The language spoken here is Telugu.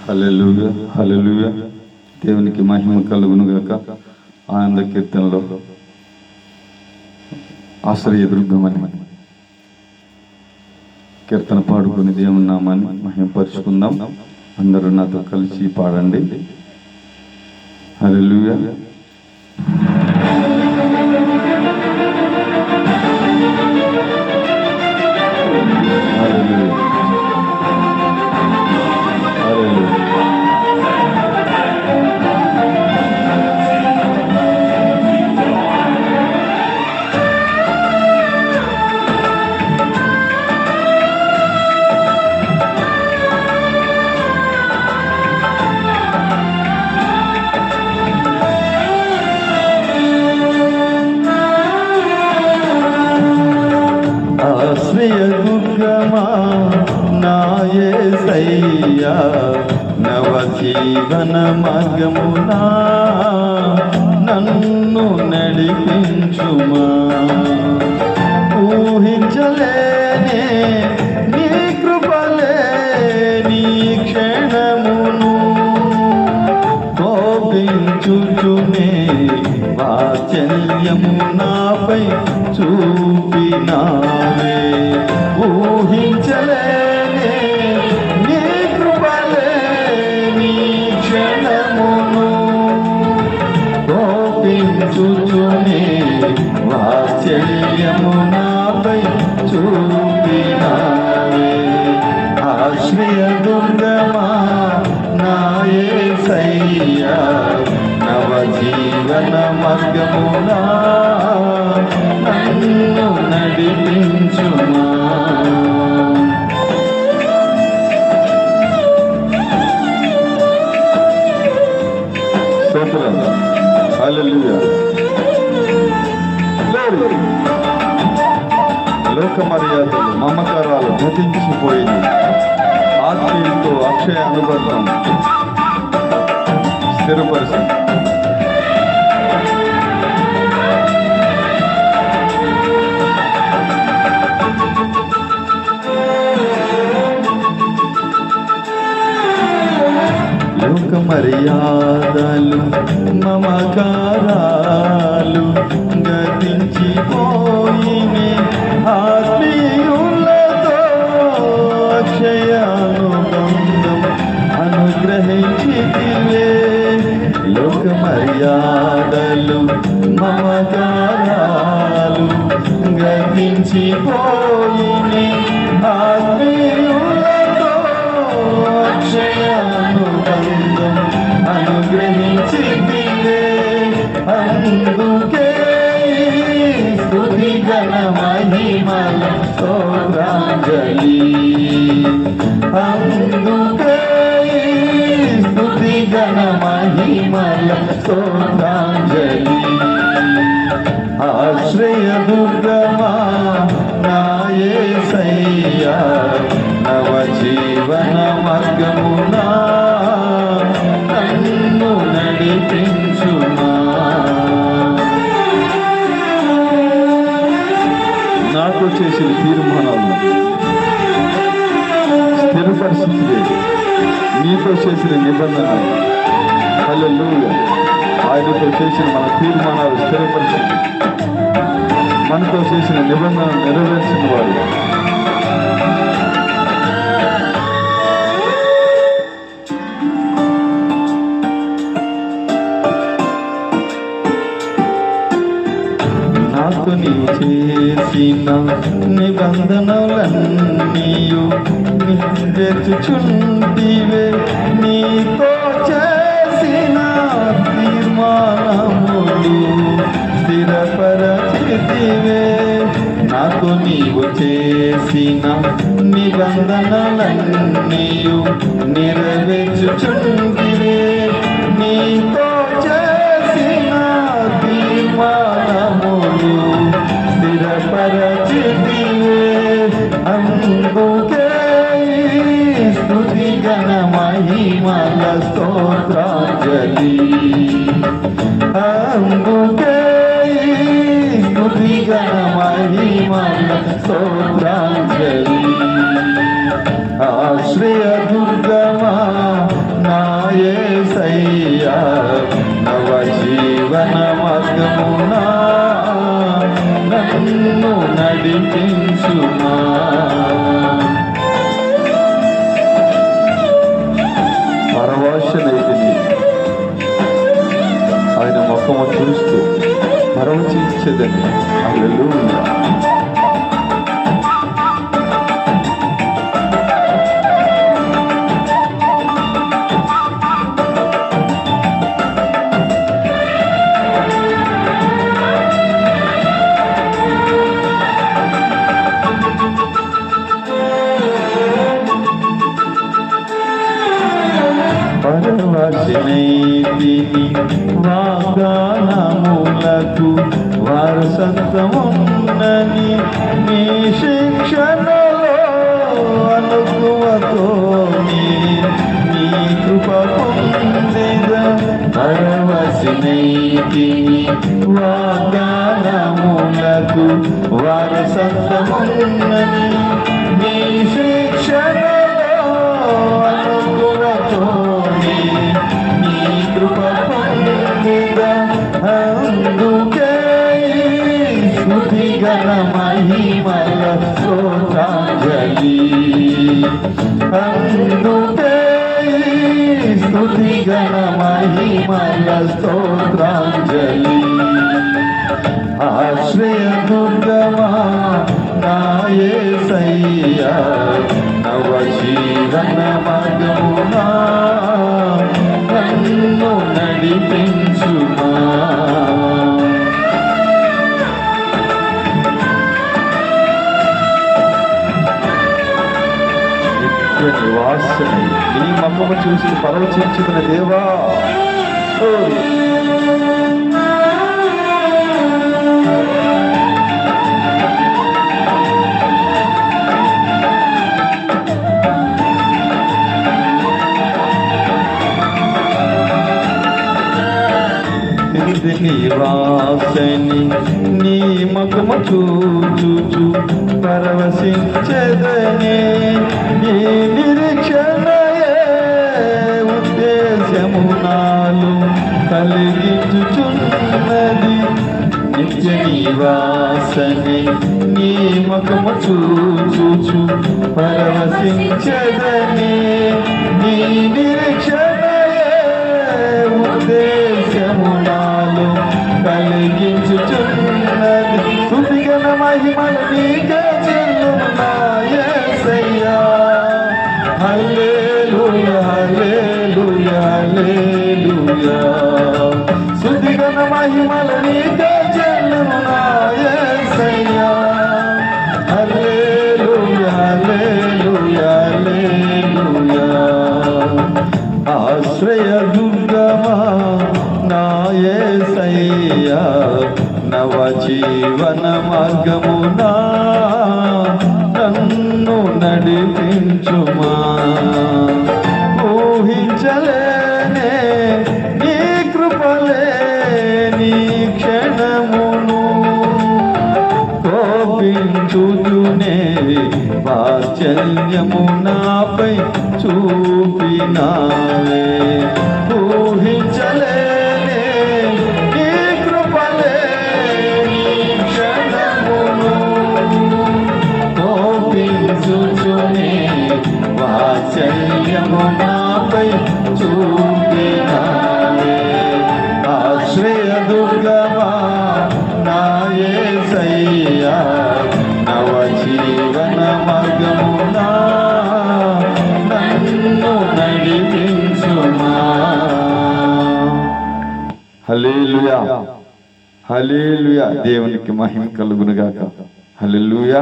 హల్లెలూయా హల్లెలూయా. దేవునికి మహిమ కలుగును గాక. ఆనంద కీర్తనలో ఆశ్రయదుర్గమని కీర్తన పాడుకుని దేవుని నామాన్ని మహిమపరుచుకుందాం. అందరూ నాతో కలిసి పాడండి. హల్లెలూయా. ఆశ్రయదుర్గమా నా యేసయ్యా, నవజీవన మార్గమునా నన్ను నడిపించుమా. ఊహించలేనే నీ కృపలే నీ క్షణమును కోపించుచునే వాత్సల్యము నాపై చూపినావే. ఊహించలేనే నీ కృపలే నీ క్షణమును కోపించుచునే వాత్సల్యము నాపై చూపినావే. ఆశ్రయదుర్గమా నా యేసయ్యా, నవజీవన మార్గమునా నన్ను నడిపించుమా. స్తోత్రం. హల్లెలూయా. లోక మర్యాదలు మమకారాలు గతించిపోయింది. ఆత్మీయులతో అక్షయ అనుబంధం స్థిరపరిచింది. లోక మర్యాదలు మమకారాలు గతించిపోయినే. ఆత్మీయులతో అక్షయానుబంధం అనుగ్రహించితివే. లోక మర్యాదలు మమకారాలు గతించిపోయినే. ఆత్మీయులతో అక్షయానుబంధం అనుగ్రహించితివే. అందుకే స్తుతి గణ మహిమల స్తోత్రాంజలి. అందుకే స్తుతి గణ మహిమల స్తోత్రాంజలి. ఆశ్రయదుర్గమా నా యేసయ్యా, నవజీవన మార్గమునా నన్ను నడిపించుమా. నాతో చేసిన తీర్మానాలను స్థిరపరిచింది. నీతో చేసిన నిబంధన. హల్లెలూయా. ఆయనతో చేసిన మన తీర్మానాలు స్థిరపరిచింది. మనతో చేసిన నిబంధన నెరవేర్చిన వాడు. నాతో నీవు చేసిన నిబంధనలన్నీయు నెరవేర్చుచుంటివే. నీతో చేసిన తీర్మానములు స్థిరపరచితివే. నాతో నీవు చేసిన నిబంధనలన్నీయు నెరవేర్చుచుంటివే. నీతో చేసిన తీర్మానములు స్థిరపరచితివే. అందుకే స్తుతి గణ మహిమల స్తోత్రాంజలి. అందుకే స్తుతి గణ మహిమల స్తోత్రాంజలి. ఆశ్రయదుర్గమా యేసయ్యా నవ జీవన మార్గమునా నన్ను నడిపించుమా. పరవశనైతిని ఆయన ముఖము చూస్తూ పరవశించదని. హల్లెలూయా. పరవశనైతిని వాగ్దానములకు వారసత్వమున్నని నీ శిక్షణలో అనుకువతో నీ కృప పొందిద. పరవశనైతిని వాగ్దానములకు వారసత్వమున్నని నీ శిక్షణలో అనుకువతో నీ కృప పొందిద. అందుకే స్తుతి గణ మహిమల స్తోత్రాంజలి. అందుకే స్తుతి గణ మహిమల స్తోత్రాంజలి. ఆశ్రయ దుర్గమా నా యేసయ్యా నవ జీవన మార్గమునా నన్ను నడిపించుమా. నిత్య నివాసమై నీ మమ్మము చూసి పరవశించుకున్న దేవా. నివాసని నీ మగము చూచు పరవశించదనే. ఈ నిరీక్షణయే ఉద్దేశము నాలు కలిగించుచున్నది. నిత్య నివాసని నీ మగము చూచు పరవశించదనే. ఈ నిరీక్షణయే ఉద్దేశము నాలు కలిగించుచున్నది. స్తుతిగణ మహిమలు నీకే చెల్లునా యేసయ్యా. హల్లెలూయా హల్లెలూయా హల్లెలూయా. స్తుతిగణ మహిమలు నీకే చెల్లునా యేసయ్యా. హల్లెలూయా హల్లెలూయా హల్లెలూయా. ఆశ్రయ దుర్గమా నా యేసయ్యా నవ జీవన మార్గమునా నన్ను నడిపించుమా. ఊహించలేనే నీ కృపలే నీ క్షణమును కోపించుచునే వాత్సల్యము నాపై చూపినావే. ఊహించలేనే నీ కృపలే నీ క్షణమును కోపించుచునే వాత్సల్యము నాపై చూపినావే. ఆశ్రయ దుర్గమా నా యేసయ్యా నవ జీవన మార్గమునా నన్ను నడిపించుమా. హల్లెలూయా హల్లెలూయా. దేవునికి మహిమ కలుగునుగాక. హల్లెలూయా.